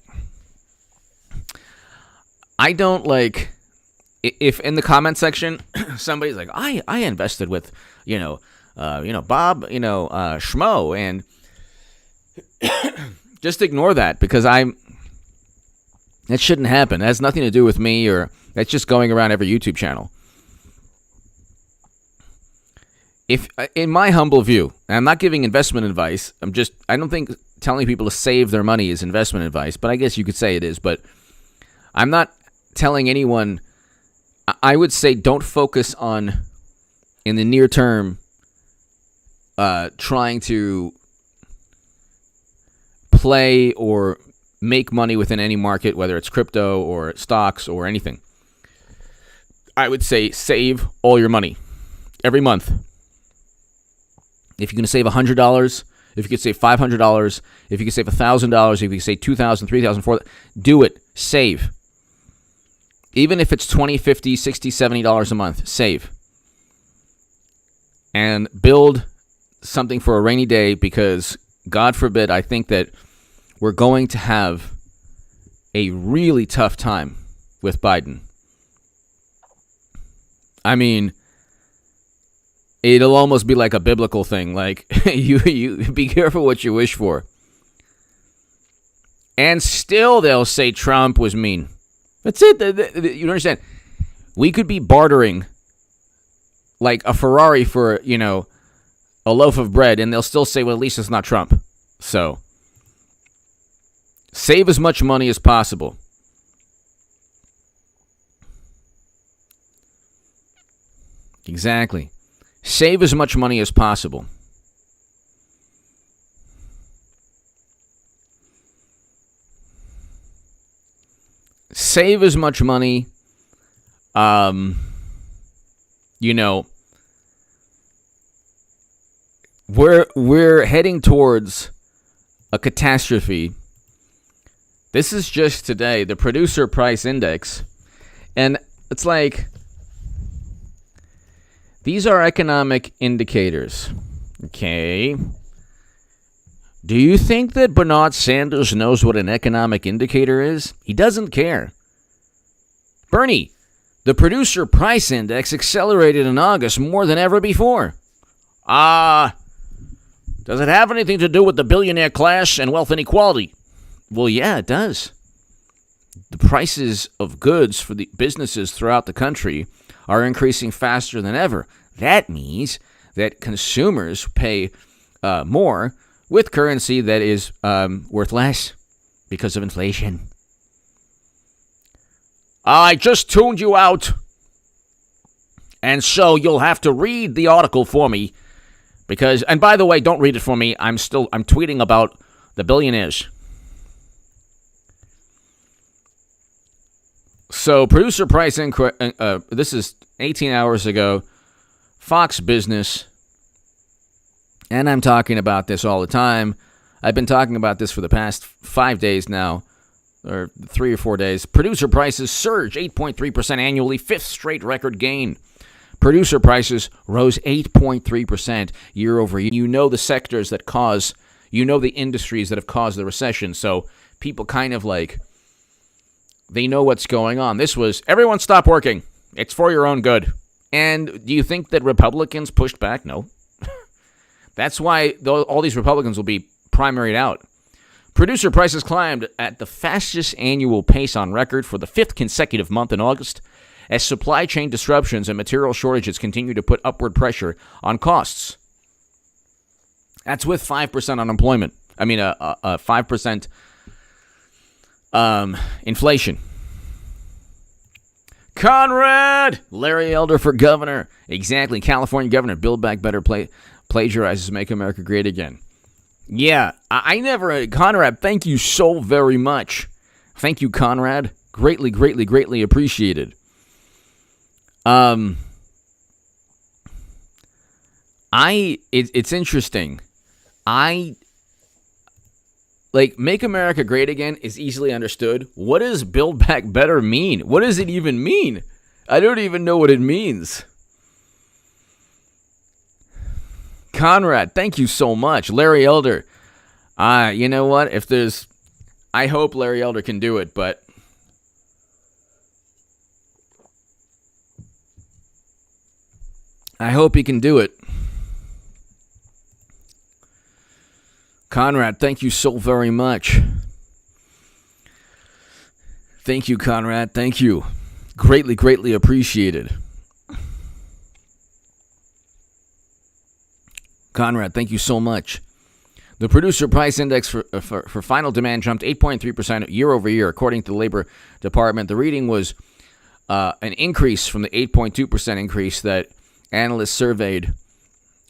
if in the comment section somebody's like, I invested with Bob Schmo, and just ignore that, because that shouldn't happen. It has nothing to do with me, or that's just going around every YouTube channel. If, in my humble view, and I'm not giving investment advice, I don't think telling people to save their money is investment advice, but I guess you could say it is, but I'm not telling anyone. I would say don't focus on, in the near term, trying to play or make money within any market, whether it's crypto or stocks or anything. I would say save all your money every month. If you can save $100, if you could save $500, if you could save $1,000, if you could save $2,000, $3,000, $4,000, do it. Save. Even if it's $20, $50, $60, $70 a month, save. And build something for a rainy day, because, God forbid, I think that we're going to have a really tough time with Biden. I mean, it'll almost be like a biblical thing. You be careful what you wish for. And still they'll say Trump was mean. That's it. You don't understand. We could be bartering a Ferrari for, a loaf of bread, and they'll still say, well, at least it's not Trump. So, save as much money as possible. Exactly. Save as much money as possible. Save as much money. We're heading towards a catastrophe. This is just today, the producer price index. And it's like, these are economic indicators. Okay. Do you think that Bernard Sanders knows what an economic indicator is? He doesn't care. Bernie, the producer price index accelerated in August more than ever before. Does it have anything to do with the billionaire class and wealth inequality? Well, yeah, it does. The prices of goods for the businesses throughout the country are increasing faster than ever. That means that consumers pay more with currency that is worth less because of inflation. I just tuned you out, and so you'll have to read the article for me. Because, and by the way, don't read it for me. I'm tweeting about the billionaires. So, producer price this is 18 hours ago. Fox Business. And I'm talking about this all the time. I've been talking about this for the past 5 days now, or 3 or 4 days. Producer prices surge 8.3% annually, fifth straight record gain. Producer prices rose 8.3% year over year. You know the sectors that cause, the industries that have caused the recession. So people kind of they know what's going on. This was, everyone stop working. It's for your own good. And do you think that Republicans pushed back? No. That's why all these Republicans will be primaried out. Producer prices climbed at the fastest annual pace on record for the fifth consecutive month in August, as supply chain disruptions and material shortages continue to put upward pressure on costs. That's with 5% unemployment. 5% inflation. Conrad! Larry Elder for governor. Exactly. California governor. Build Back Better plagiarizes Make America Great Again. Yeah, I never... Conrad, thank you so very much. Thank you, Conrad. Greatly, greatly, greatly appreciated. It's interesting. Make America Great Again is easily understood. What does Build Back Better mean? What does it even mean? I don't even know what it means. Conrad, thank you so much. Larry Elder. You know what? I hope Larry Elder can do it, but I hope he can do it. Conrad, thank you so very much. Thank you, Conrad. Thank you. Greatly, greatly appreciated. Conrad, thank you so much. The producer price index for final demand jumped 8.3% year over year, according to the Labor Department. The reading was an increase from the 8.2% increase that analysts surveyed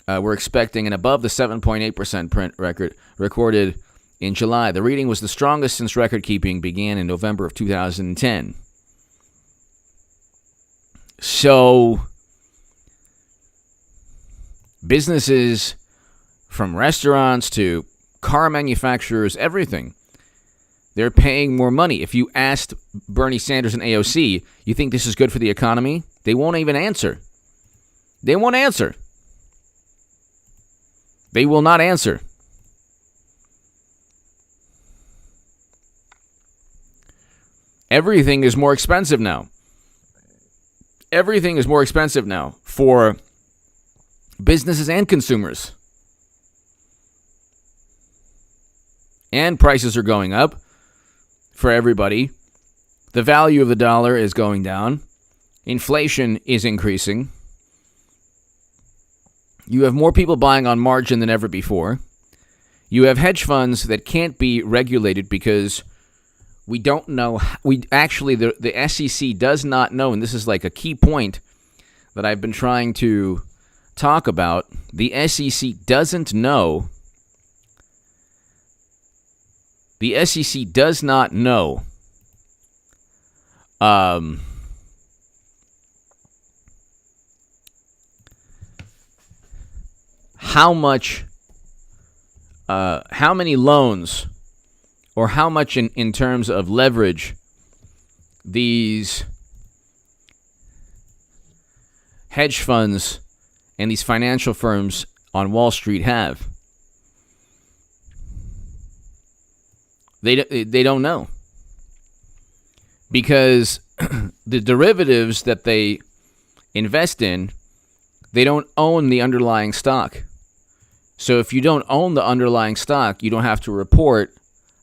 were expecting, and above the 7.8% print record recorded in July. The reading was the strongest since record-keeping began in November of 2010. So, businesses from restaurants to car manufacturers, everything, they're paying more money. If you asked Bernie Sanders and AOC, you think this is good for the economy? They won't even answer. They won't answer. They will not answer. Everything is more expensive now. Everything is more expensive now for businesses and consumers. And prices are going up for everybody. The value of the dollar is going down. Inflation is increasing. You have more people buying on margin than ever before. You have hedge funds that can't be regulated because we don't know. The SEC does not know, and this is like a key point, that I've been trying to talk about. The SEC doesn't know. The SEC does not know how many loans or how much in terms of leverage these hedge funds and these financial firms on Wall Street have. They don't know, because the derivatives that they invest in, they don't own the underlying stock. So if you don't own the underlying stock, you don't have to report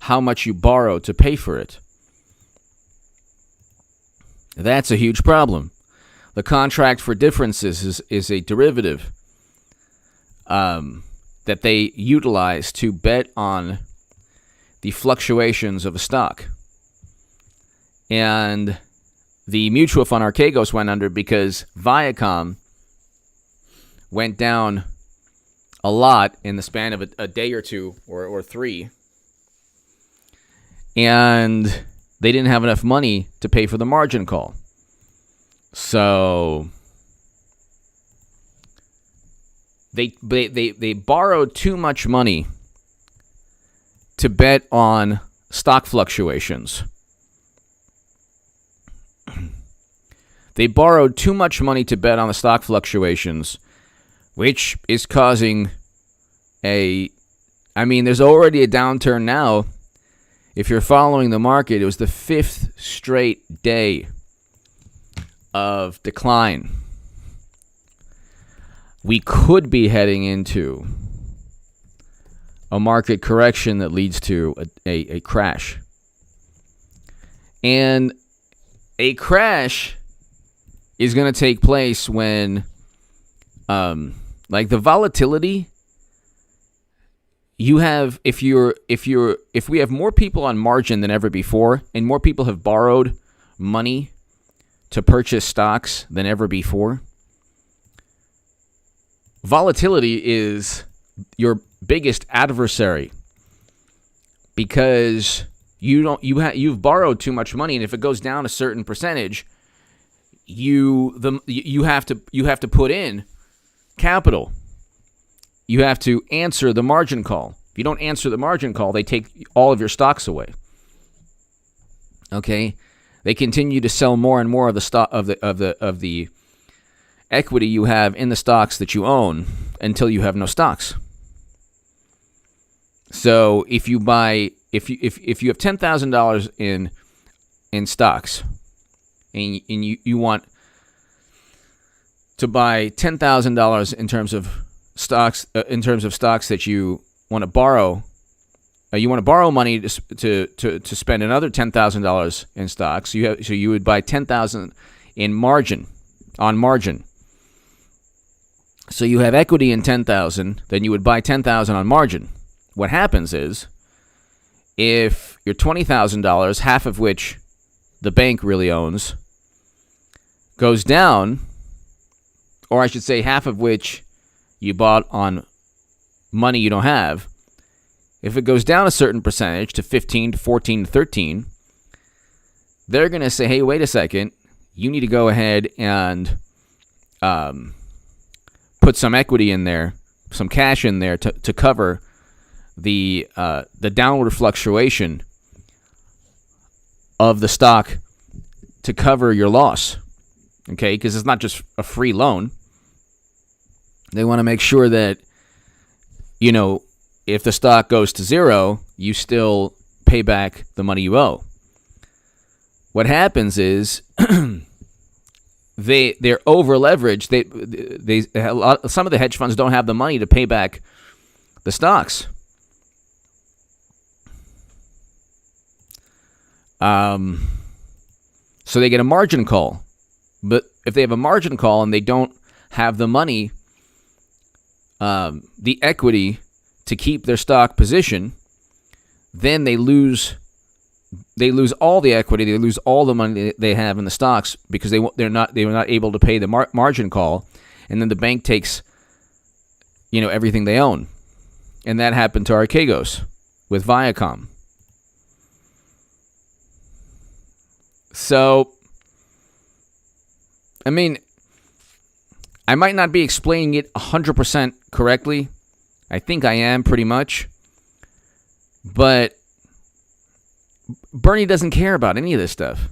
how much you borrow to pay for it. That's a huge problem. The contract for differences is a derivative that they utilize to bet on the fluctuations of a stock. And the mutual fund Archegos went under because Viacom went down a lot in the span of a day or two or three. And they didn't have enough money to pay for the margin call. So they borrowed too much money to bet on stock fluctuations. They borrowed too much money to bet on the stock fluctuations, which is causing there's already a downturn now. If you're following the market, it was the 5th straight day of decline. We could be heading into a market correction that leads to a crash. And a crash is going to take place when, the volatility you have, if we have more people on margin than ever before, and more people have borrowed money to purchase stocks than ever before, volatility is your biggest adversary, because you've borrowed too much money, and if it goes down a certain percentage, you have to put in capital. You have to answer the margin call. If you don't answer the margin call, they take all of your stocks away. Okay, they continue to sell more and more of the stock of the equity you have in the stocks that you own until you have no stocks. So if you buy, if you have $10,000 in stocks, and you want to buy $10,000 in terms of stocks that you want to borrow, you want to borrow money to spend another $10,000 in stocks. So you would buy $10,000 in margin, on margin. So you have equity in $10,000, then you would buy $10,000 on margin. What happens is, if your $20,000, half of which the bank really owns, goes down, or I should say half of which you bought on money you don't have, if it goes down a certain percentage to 15 to 14 to 13, they're going to say, hey, wait a second, you need to go ahead and put some equity in there, some cash in there to cover the downward fluctuation of the stock, to cover your loss. Okay, because it's not just a free loan. They want to make sure that, if the stock goes to zero, you still pay back the money you owe. What happens is they're over leveraged. Some of the hedge funds don't have the money to pay back the stocks. So they get a margin call. But if they have a margin call and they don't have the money, the equity to keep their stock position, then they lose they lose all the equity, they lose all the money they have in the stocks because they were not able to pay the margin call, and then the bank takes everything they own. And that happened to Archegos with Viacom. So, I mean, I might not be explaining it 100% correctly. I think I am pretty much. But Bernie doesn't care about any of this stuff.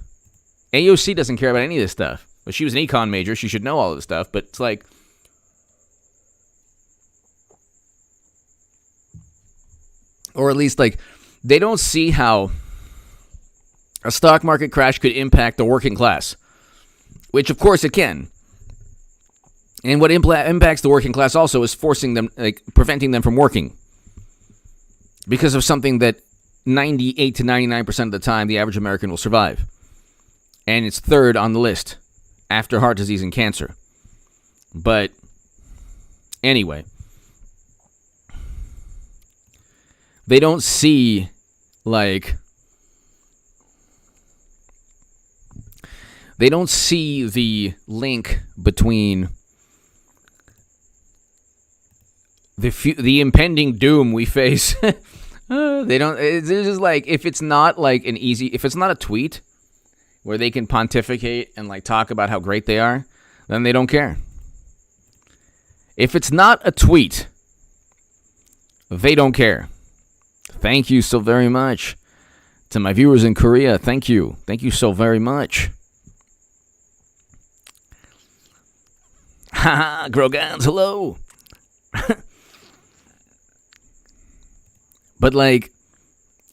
AOC doesn't care about any of this stuff. Well, she was an econ major. She should know all of this stuff. But it's like, or at least like, they don't see how a stock market crash could impact the working class, which of course it can. And what impacts the working class also is forcing them, like preventing them from working, because of something that 98 to 99% of the time the average American will survive. And it's third on the list after heart disease and cancer. But anyway, they don't see the link between the impending doom we face. They don't. It's just like, if it's not a tweet where they can pontificate and like talk about how great they are, then they don't care. If it's not a tweet, they don't care. Thank you so very much to my viewers in Korea. Thank you so very much. Haha, Grogans, hello. But like,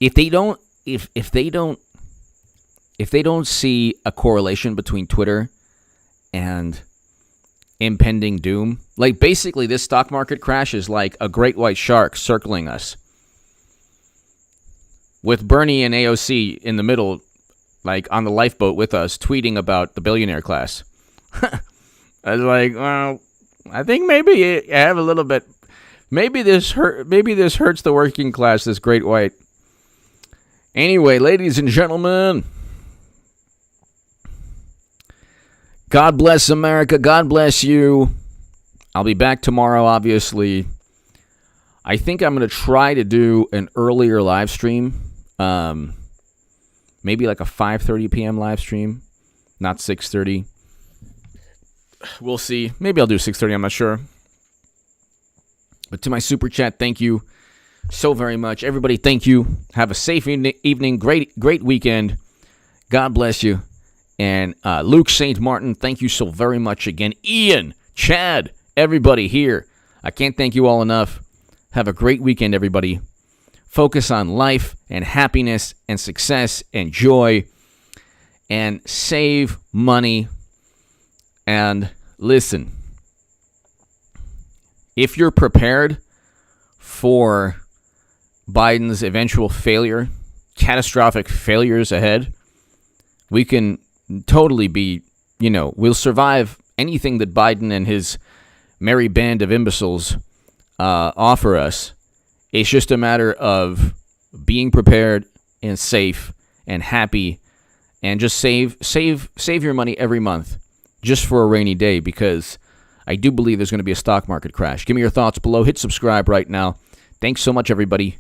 if they don't see a correlation between Twitter and impending doom, like basically this stock market crash is like a great white shark circling us, with Bernie and AOC in the middle, like on the lifeboat with us, tweeting about the billionaire class. I was like, well, I think maybe I have a little bit. Maybe this hurts the working class, this great white. Anyway, ladies and gentlemen, God bless America. God bless you. I'll be back tomorrow, obviously. I think I'm going to try to do an earlier live stream. Maybe like a 5:30 p.m. live stream, not 6:30. We'll see. Maybe I'll do 6:30. I'm not sure. But to my super chat, thank you so very much. Everybody, thank you. Have a safe evening. Great weekend. God bless you. And Luke St. Martin, thank you so very much again. Ian, Chad, everybody here. I can't thank you all enough. Have a great weekend, everybody. Focus on life and happiness and success and joy. And save money. And listen. If you're prepared for Biden's eventual failure, catastrophic failures ahead, we can totally be, we'll survive anything that Biden and his merry band of imbeciles offer us. It's just a matter of being prepared and safe and happy, and just save your money every month just for a rainy day, because I do believe there's going to be a stock market crash. Give me your thoughts below. Hit subscribe right now. Thanks so much, everybody.